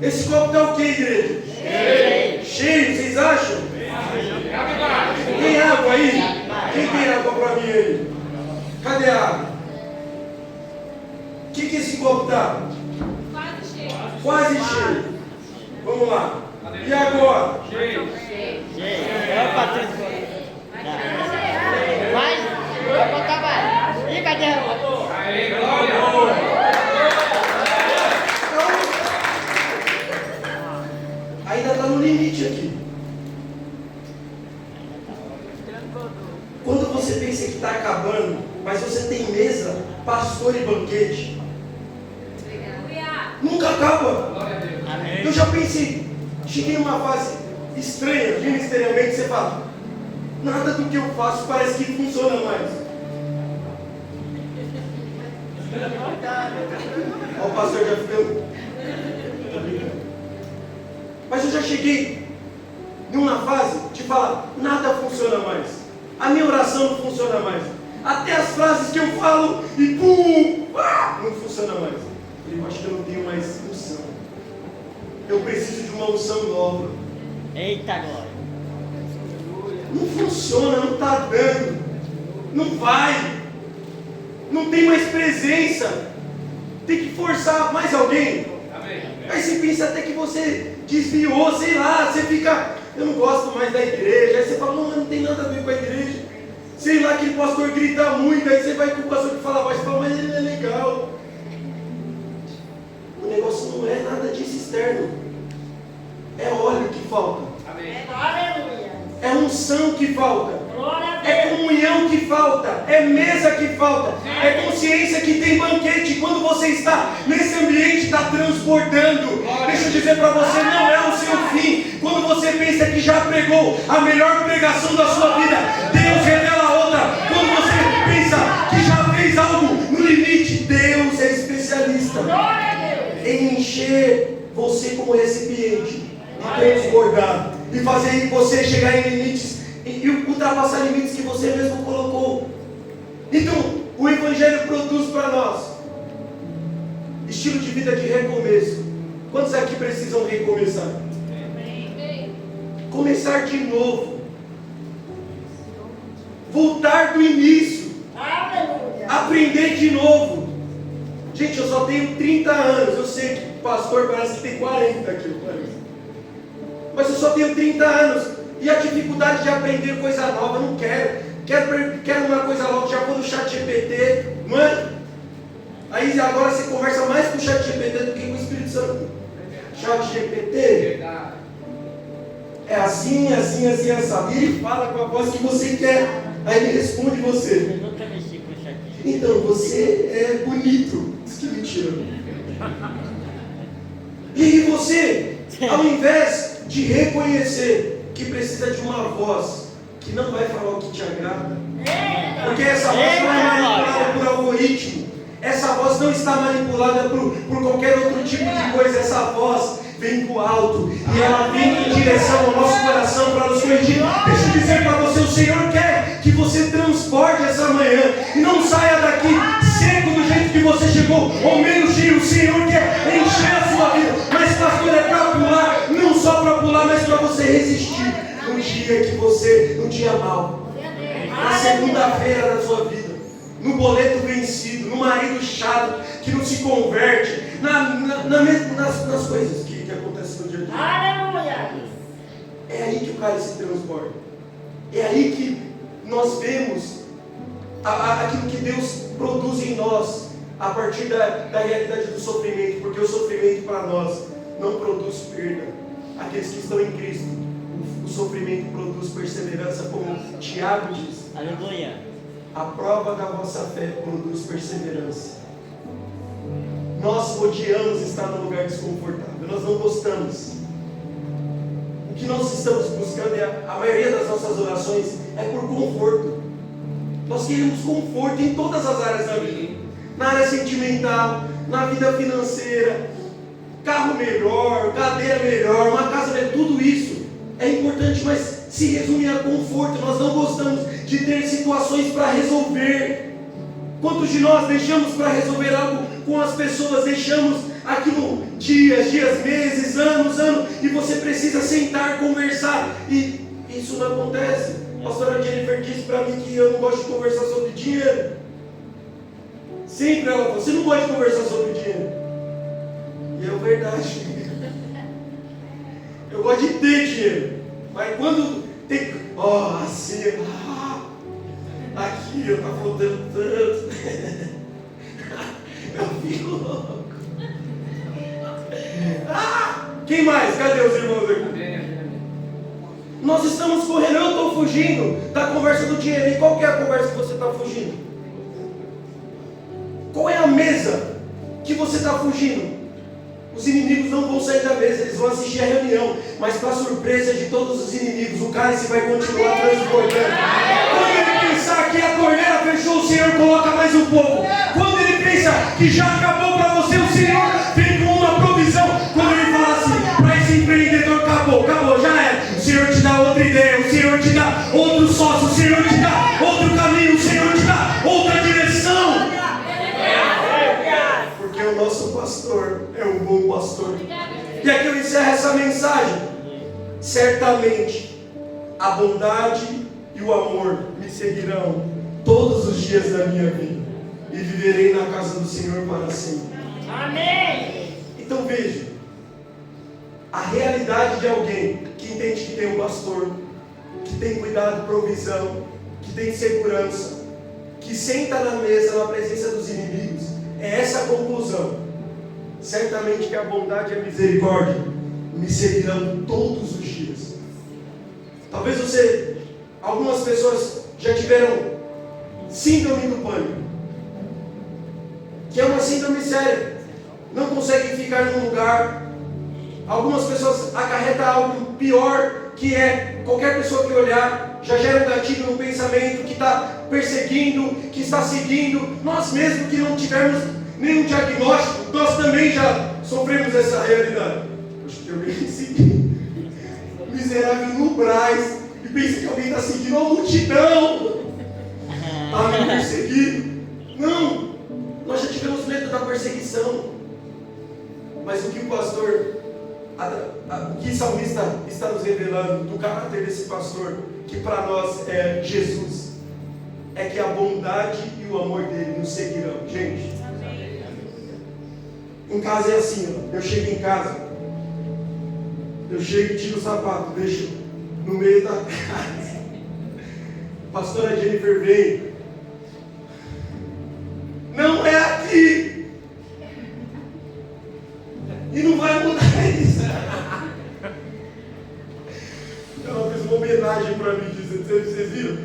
Esse copo está o quê, igreja? Cheio, vocês acham? Tem água aí? Quem tem água para mim aí? Cadê a água? O que esse copo está? Quase cheio. Vamos lá. E agora? Cheio. Opa, transporte. Mais? Vai botar mais. Ih, cadê a roupa? Aê, glória! Ainda está no limite aqui. Quando você pensa que está acabando, mas você tem mesa, pastor e banquete, nunca acaba. Glória a Deus. Amém. Eu já pensei, cheguei numa fase estranha, ministerialmente, você fala, nada do que eu faço parece que funciona mais. Olha o pastor já ficando. Mas eu já cheguei numa fase de falar, nada funciona mais. A minha oração não funciona mais. Até as frases que eu falo e pum, não funciona mais. Eu acho que eu não tenho mais unção. Eu preciso de uma unção nova. Eita glória. Não funciona, não está dando. Não vai. Não tem mais presença. Tem que forçar mais alguém. Amém. Aí você pensa até que você desviou, sei lá, você fica, eu não gosto mais da igreja. Aí você fala, não, mas não tem nada a ver com a igreja. Sei lá, aquele pastor grita muito, aí você vai com o pastor que fala baixo e fala, mas ele não é legal. O negócio não é nada disso externo. É óleo que falta. Amém. Aleluia. É unção que falta. Glória a É Deus. comunhão que falta, é mesa que falta, é consciência que tem banquete. Quando você está nesse ambiente, está transbordando. Deixa eu dizer para você, não é o seu fim. Quando você pensa que já pregou a melhor pregação da sua vida, Deus revela outra. Quando você pensa que já fez algo no limite, Deus é especialista Glória a Deus. em encher você como recipiente e transbordar e fazer você chegar em limites e ultrapassar limites que você mesmo colocou. Então, o Evangelho produz para nós estilo de vida de recomeço. Quantos aqui precisam recomeçar? Começar de novo, voltar do início, Aleluia. aprender de novo. Gente, eu só tenho 30 anos. Eu sei que o pastor parece que tem 40 aqui, mas eu só tenho 30 anos. E a dificuldade de aprender coisa nova, eu não quero. Quero uma coisa nova, já vou no chat GPT, não é? Aí agora você conversa mais com o chat GPT do que com o Espírito Santo. Chat GPT Verdade. é assim, assado. E ele fala com a voz que você quer. Aí ele responde você. Eu nunca mexi com o chat. Então, você é bonito. Isso que mentira. E aí você, ao invés de reconhecer que precisa de uma voz que não vai falar o que te agrada, porque essa voz não é manipulada por algoritmo, essa voz não está manipulada por qualquer outro tipo de coisa, essa voz vem do alto e ela vem em direção ao nosso coração para nos corrigir. Deixa eu dizer para você, o Senhor quer que você transporte essa manhã e não saia daqui seco do jeito que você chegou, ou menos cheio. O Senhor quer encher a sua vida, mas pastor, é para pular, não só para pular, mas para você resistir no dia que você, no dia mau, na segunda-feira da sua vida, no boleto vencido, no marido chato que não se converte, nas coisas que acontecem no dia a dia. Aleluia. É aí que o cálice se transborda. É aí que nós vemos aquilo que Deus produz em nós a partir da realidade do sofrimento, porque o sofrimento para nós não produz perda. Aqueles que estão em Cristo, o sofrimento produz perseverança, como Tiago diz. Aleluia. A prova da vossa fé produz perseverança. Nós odiamos estar num lugar desconfortável, nós não gostamos. O que nós estamos buscando, a maioria das nossas orações é por conforto. Nós queremos conforto em todas as áreas da vida. Na área sentimental, na vida financeira, carro melhor, cadeira melhor, uma casa melhor, tudo isso é importante, mas se resume a conforto. Nós não gostamos de ter situações para resolver. Quantos de nós deixamos para resolver algo com as pessoas, deixamos aquilo dias, meses, anos, e você precisa sentar, conversar, e isso não acontece. A pastora Jennifer disse para mim que eu não gosto de conversar sobre dinheiro. Sempre ela falou, você não gosta de conversar sobre dinheiro. E é verdade. Eu gosto de ter dinheiro. Mas quando tem... assim... aqui eu tá faltando tanto. Eu fico louco. Quem mais? Cadê os irmãos aqui? Nós estamos correndo, eu estou fugindo da conversa do dinheiro. E qual que é a conversa que você está fugindo? Qual é a mesa que você está fugindo? Os inimigos não vão sair da mesa, eles vão assistir a reunião, mas para surpresa de todos os inimigos, o cálice vai continuar transbordando. Quando ele pensar que a torneira fechou, o Senhor coloca mais um pouco. Quando ele pensa que já acabou para você, o Senhor vem com uma provisão. Quando ele fala assim, para esse empreendedor, acabou, já era. O Senhor te dá outra ideia, o Senhor te dá outro sócio, o Senhor te dá outro caminho, o Senhor te dá essa mensagem? Certamente a bondade e o amor me seguirão todos os dias da minha vida e viverei na casa do Senhor para sempre. Amém. Então veja, a realidade de alguém que entende que tem um pastor, que tem cuidado, provisão, que tem segurança, que senta na mesa na presença dos inimigos, é essa a conclusão. Certamente que a bondade e a misericórdia me seguirão todos os dias. Talvez algumas pessoas já tiveram síndrome do pânico, que é uma síndrome séria, não conseguem ficar num lugar. Algumas pessoas acarretam algo pior, que é qualquer pessoa que olhar já gera um gatilho no pensamento, que está perseguindo, que está seguindo. Nós mesmos que não tivermos nenhum diagnóstico, nós também já sofremos essa realidade. Acho que alguém me seguiu, miserável no Brás, e pensa que alguém está seguindo a multidão, está me perseguindo. Não, nós já tivemos medo da perseguição, mas o que o pastor, o que o salmista está nos revelando do caráter desse pastor, que para nós é Jesus, é que a bondade e o amor dele nos seguirão. Gente, em casa é assim, ó. Eu chego em casa, eu chego e tiro o sapato, deixo no meio da casa. A pastora Jennifer vem, não é aqui, e não vai mudar isso. Ela fez uma homenagem para mim, vocês viram?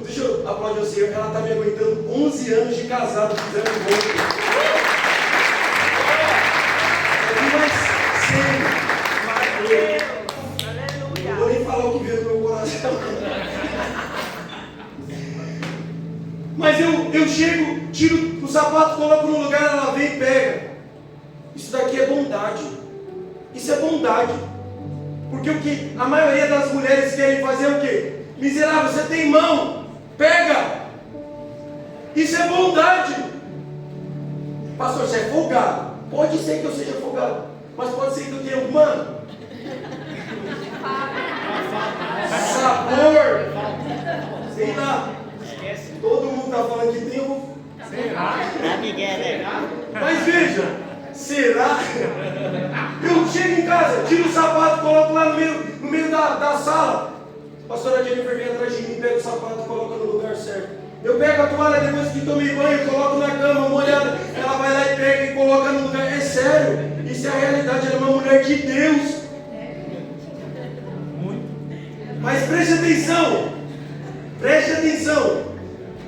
Deixa eu aplaudir o Senhor. Ela está me aguentando 11 anos de casado, fizendo um monte. Não vou nem falar o que veio no meu coração. Mas eu chego, tiro o sapato, coloco no lugar, ela vem e pega. Isso daqui é bondade. Isso é bondade. Porque o que a maioria das mulheres querem fazer é o quê? Miserável, você tem mão, pega. Isso é bondade. Pastor, você é folgado. Pode ser que eu seja folgado, mas pode ser que eu tenha humano. Sabor. Sei lá. Todo mundo está falando que tem, eu vou. Mas veja, será? Eu chego em casa, tiro o sapato, coloco lá no meio da sala. A pastora Jennifer vem atrás de mim, pega o sapato e coloca no lugar certo. Eu pego a toalha depois que tomei banho, coloco na cama, molhada. Ela vai lá e pega e coloca no lugar. É sério, isso é a realidade. Ela é uma mulher de Deus. Mas preste atenção.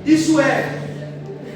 Isso é,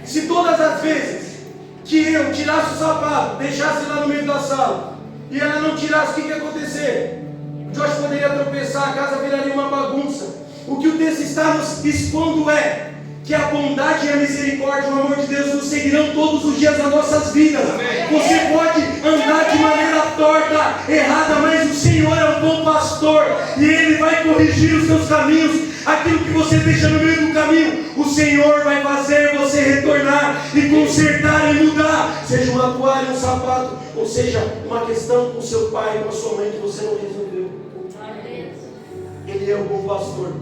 se todas as vezes que eu tirasse o sapato, deixasse lá no meio da sala, e ela não tirasse, o que ia acontecer? O Josh poderia tropeçar, a casa viraria uma bagunça. O que o texto está nos expondo é que a bondade e a misericórdia, o amor de Deus nos seguirão todos os dias das nossas vidas. Você pode andar de maneira torta, errada, mas o Senhor é um bom pastor e Ele vai corrigir os seus caminhos. Aquilo que você deixa no meio do caminho, o Senhor vai fazer você retornar e consertar e mudar. Seja uma toalha, um sapato, ou seja, uma questão com o seu pai, com a sua mãe que você não resolveu. Ele é o bom pastor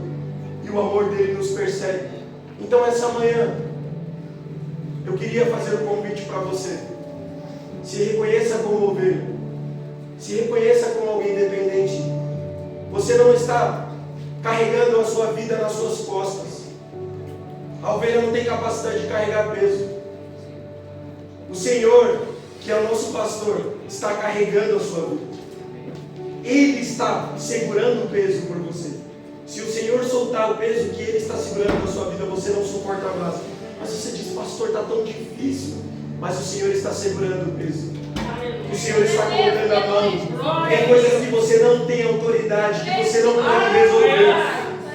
e o amor dele nos persegue. Então essa manhã eu queria fazer um convite para você. Se reconheça como ovelha, se reconheça como alguém dependente. Você não está carregando a sua vida nas suas costas. A ovelha não tem capacidade de carregar peso. O Senhor, que é o nosso pastor, está carregando a sua vida. Ele está segurando o peso por você. Se o Senhor soltar o peso que Ele está segurando na sua vida, você não suporta mais. Mas você diz, pastor, está tão difícil. Mas o Senhor está segurando o peso. O Senhor está colocando a mão. Tem coisas que você não tem autoridade, que você não pode resolver.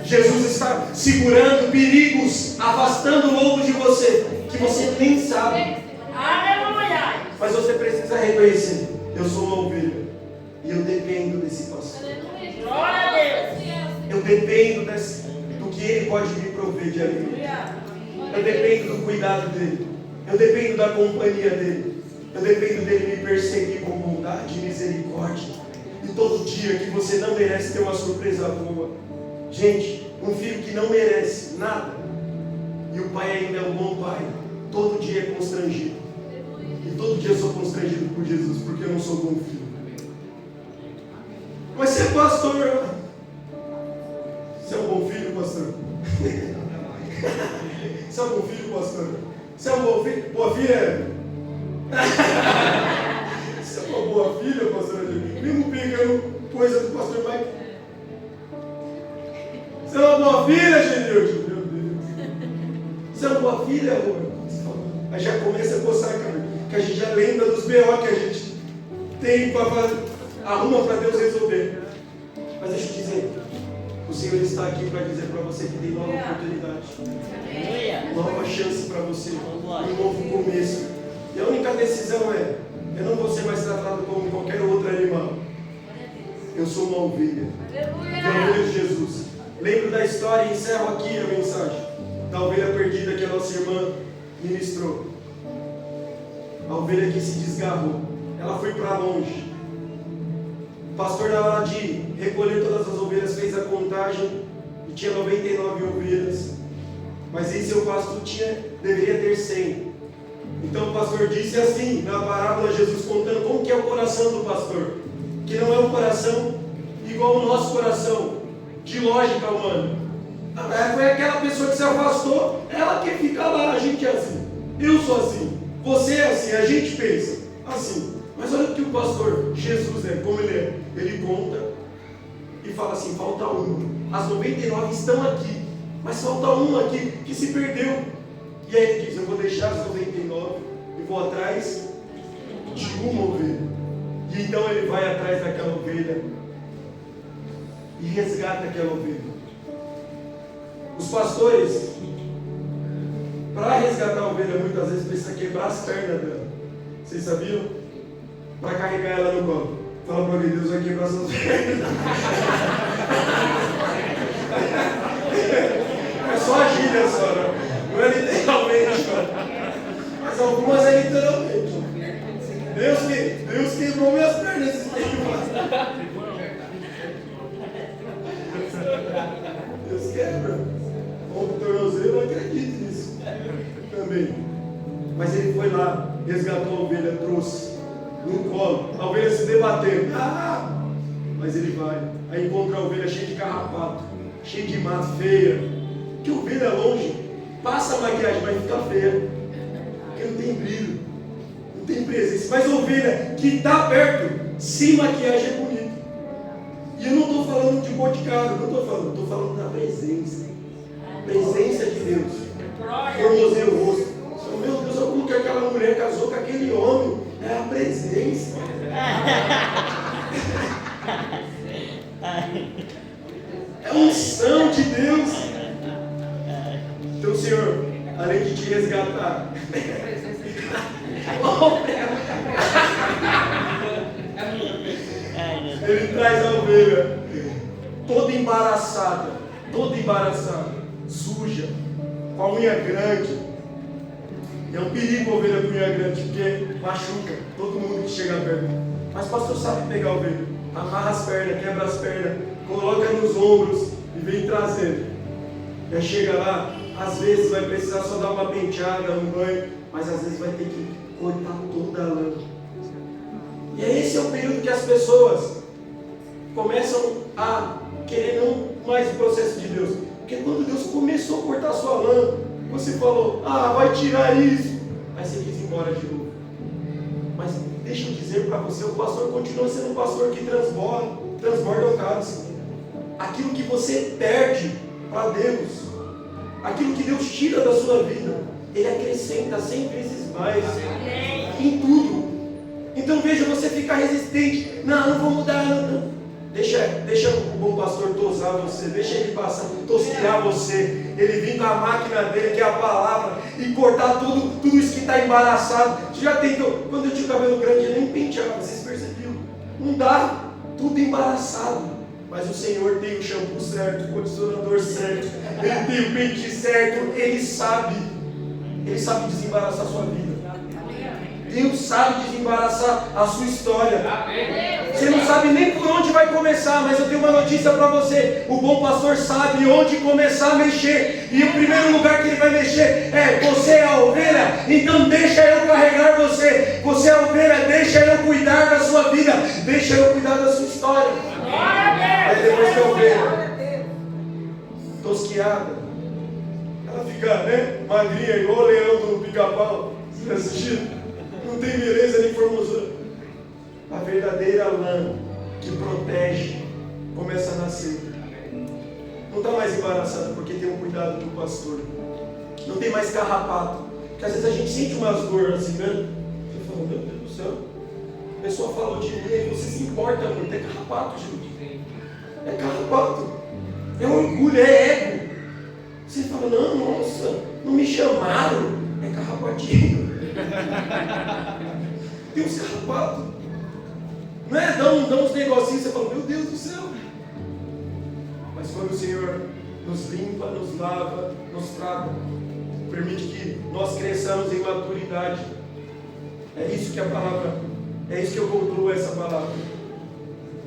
Jesus está segurando perigos, afastando lobo de você, que você nem sabe. Mas você precisa reconhecer, eu sou uma ovelha e eu dependo desse pastor. Glória a Deus. Eu dependo do que Ele pode me prover de alimento. Eu dependo do cuidado dEle. Eu dependo da companhia dEle. Eu dependo dEle me perseguir com bondade e misericórdia. E todo dia que você não merece ter uma surpresa boa. Gente, um filho que não merece nada. E o pai ainda é um bom pai. Todo dia é constrangido. E todo dia eu sou constrangido por Jesus, porque eu não sou bom filho. Mas você é pastor. Você é um bom filho, pastor? Você é um bom filho, pastor? Você é um bom filho? Boa filha? Você é uma boa filha, pastor? Mesmo pegando coisa do pastor Mike. Você é uma boa filha, Genilde? Meu Deus. Você é uma boa filha, amor? Aí já começa a coçar a cabeça. Que a gente já lembra dos B.O. que a gente tem para fazer. Arruma para Deus resolver. Mas deixa eu te dizer, o Senhor está aqui para dizer para você que tem nova oportunidade, nova chance para você, um novo começo. E a única decisão é: eu não vou ser mais tratado como qualquer outro animal. Eu sou uma ovelha. Aleluia de Jesus. Lembro da história e encerro aqui a mensagem da ovelha perdida que a nossa irmã ministrou. A ovelha que se desgarrou. Ela foi para longe. O pastor, na hora de recolher todas as ovelhas, fez a contagem e tinha 99 ovelhas. Mas em seu pasto deveria ter 100. Então o pastor disse assim, na parábola, Jesus contando como que é o coração do pastor. Que não é um coração igual o nosso coração, de lógica humana. Foi aquela pessoa que se afastou, ela que fica lá, a gente é assim. Eu sou assim, você é assim, a gente pensa assim. Mas olha o que o pastor Jesus é, como ele é. Ele conta e fala assim: falta uma. As 99 estão aqui, mas falta uma aqui que se perdeu. E aí ele diz: eu vou deixar as 99 e vou atrás de uma ovelha. E então ele vai atrás daquela ovelha e resgata aquela ovelha. Os pastores, para resgatar a ovelha, muitas vezes precisa quebrar as pernas dela. Vocês sabiam? Para carregar ela no colo. Fala para mim: Deus vai quebrar suas pernas. É só a gíria só, não é literalmente. Mas algumas é literalmente. Deus quebrou minhas pernas esse tempo. Deus quebra. O tornozelo, eu acredito nisso também. Mas ele foi lá, resgatou a ovelha, trouxe no colo, a ovelha se debatendo. Mas ele vai, aí encontra a ovelha cheia de carrapato, cheia de mato, feia. Que ovelha longe, passa a maquiagem, mas fica feia, porque não tem brilho, não tem presença. Mas a ovelha que está perto, sem maquiagem, é bonita. E eu não estou falando de boticário, estou falando da presença de Deus. Formoseia o rosto. Meu Deus, como que aquela mulher casou com aquele homem? É a presença. É a unção de Deus. Então, Senhor, além de te resgatar, Ele traz a ovelha toda embaraçada, suja, com a unha grande. É um perigo a ovelha com unha grande, porque machuca todo mundo que chega perto. Mas o pastor sabe pegar a ovelha, amarra as pernas, quebra as pernas, coloca nos ombros e vem trazendo. Aí chega lá, às vezes vai precisar só dar uma penteada, um banho, mas às vezes vai ter que cortar toda a lã. E esse é o período que as pessoas começam a querer não mais o processo de Deus. Porque quando Deus começou a cortar a sua lã, você falou: vai tirar isso. Aí você quis ir embora de novo. Mas deixa eu dizer para você, o pastor continua sendo um pastor que transborda o cálice. Aquilo que você perde para Deus, aquilo que Deus tira da sua vida, Ele acrescenta 100 vezes mais. Em tudo. Então veja, você ficar resistente. Não vou mudar. Não. Deixa o bom pastor tosar você, deixa ele passar, tosquear você, ele vir com a máquina dele, que é a palavra, e cortar tudo isso que está embaraçado. Você já tentou? Quando eu tinha o cabelo grande, eu nem penteava, vocês perceberam? Não dá, tudo embaraçado. Mas o Senhor tem o shampoo certo, o condicionador certo, Ele tem o pente certo, Ele sabe desembaraçar a sua vida. Deus sabe desembaraçar a sua história. Você Você não sabe nem por onde vai começar, mas eu tenho uma notícia para você. O bom pastor sabe onde começar a mexer. E o primeiro lugar que ele vai mexer é: você é a ovelha, então deixa eu carregar você. Você é a ovelha, deixa eu cuidar da sua vida. Deixa eu cuidar da sua história. Aí depois que a ovelha, tosquiada, ela fica, né, magrinha, igual o leão do Pica-Pau. Você já assistiu? Não tem beleza nem formosura. A verdadeira lã que protege começa a nascer. Não está mais embaraçado porque tem um cuidado do pastor. Não tem mais carrapato. Porque às vezes a gente sente umas dores assim, né? Você fala, meu Deus do céu. A pessoa falou de mim e você se importa muito. É carrapato, gente. É carrapato. É orgulho, é ego. Você fala, não, nossa, não me chamaram. É carrapatinho. Tem uns carrapatos. Não é? Dá uns negocinhos, você fala, meu Deus do céu. Mas quando o Senhor nos limpa, nos lava, nos trata, permite que nós cresçamos em maturidade. É isso que a palavra, é isso que eu concluo essa palavra.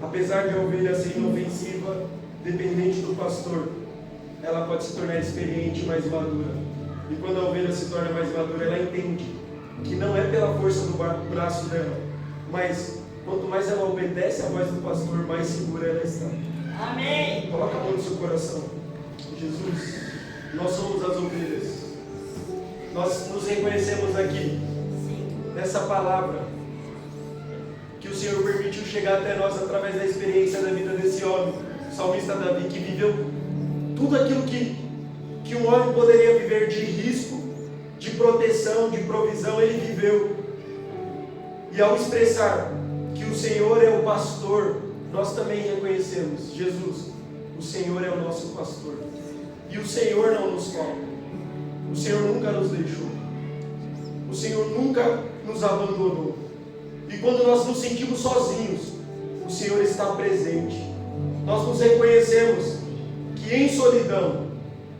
Apesar de a ovelha ser inofensiva, dependente do pastor, ela pode se tornar experiente e mais madura. E quando a ovelha se torna mais madura, ela entende que não é pela força do braço dela, mas quanto mais ela obedece à voz do pastor, mais segura ela está. Amém. Coloca a mão no seu coração. Jesus, nós somos as ovelhas. Nós nos reconhecemos aqui, nessa palavra, que o Senhor permitiu chegar até nós através da experiência da vida desse homem, o salmista Davi, que viveu tudo aquilo que um homem poderia viver de risco, de proteção, de provisão, ele viveu. E ao expressar que o Senhor é o pastor, nós também reconhecemos: Jesus, o Senhor é o nosso pastor. E o Senhor não nos falta. O Senhor nunca nos deixou. O Senhor nunca nos abandonou. E quando nós nos sentimos sozinhos, o Senhor está presente. Nós nos reconhecemos que em solidão,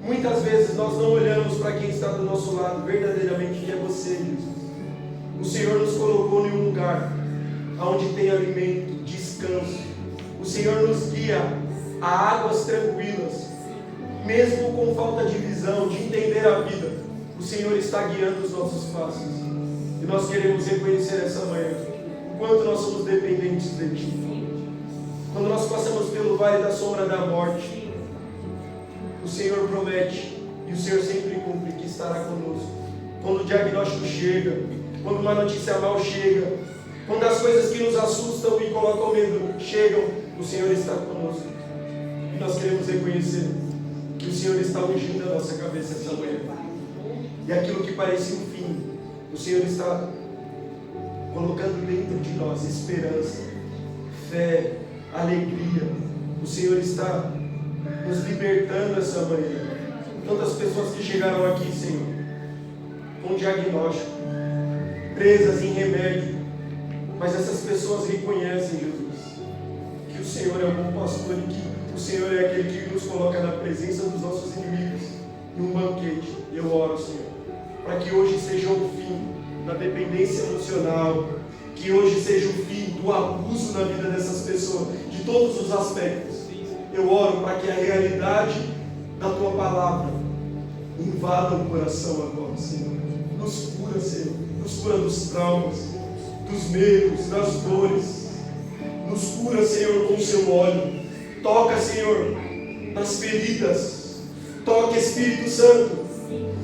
muitas vezes nós não olhamos para quem está do nosso lado, verdadeiramente, que é você, Jesus. O Senhor nos colocou em um lugar onde tem alimento, descanso. O Senhor nos guia a águas tranquilas, mesmo com falta de visão, de entender a vida. O Senhor está guiando os nossos passos. E nós queremos reconhecer essa manhã o quanto nós somos dependentes de Ti. Quando nós passamos pelo vale da sombra da morte, o Senhor promete, e o Senhor sempre cumpre, que estará conosco. Quando o diagnóstico chega, quando uma notícia mal chega, quando as coisas que nos assustam e colocam medo chegam, o Senhor está conosco. E nós queremos reconhecer que o Senhor está ungindo a nossa cabeça essa manhã. E aquilo que parecia um fim, o Senhor está colocando dentro de nós esperança, fé, alegria. O Senhor está nos libertando essa manhã. Tantas pessoas que chegaram aqui, Senhor, com diagnóstico, presas em remédio, mas essas pessoas reconhecem, Jesus, que o Senhor é o bom pastor e que o Senhor é aquele que nos coloca na presença dos nossos inimigos em um banquete. Eu oro, Senhor, para que hoje seja o fim da dependência emocional, que hoje seja o fim do abuso na vida dessas pessoas, de todos os aspectos. Eu oro para que a realidade da Tua palavra invada o coração agora, Senhor. Nos cura, Senhor. Nos cura dos traumas, dos medos, das dores. Nos cura, Senhor, com o Seu óleo. Toca, Senhor, nas feridas. Toca, Espírito Santo,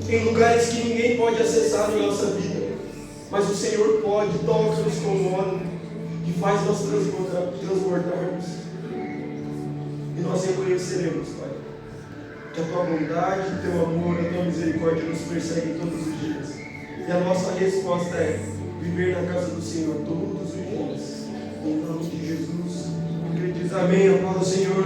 em lugares que ninguém pode acessar na nossa vida. Mas o Senhor pode. Toca-nos com óleo e faz nós transbordarmos. E nós reconheceremos, Pai, que a Tua bondade, o Teu amor, a Tua misericórdia nos perseguem todos os dias. E a nossa resposta é viver na casa do Senhor todos os dias. Em nome de Jesus. Quem diz amém, aplauda o Senhor.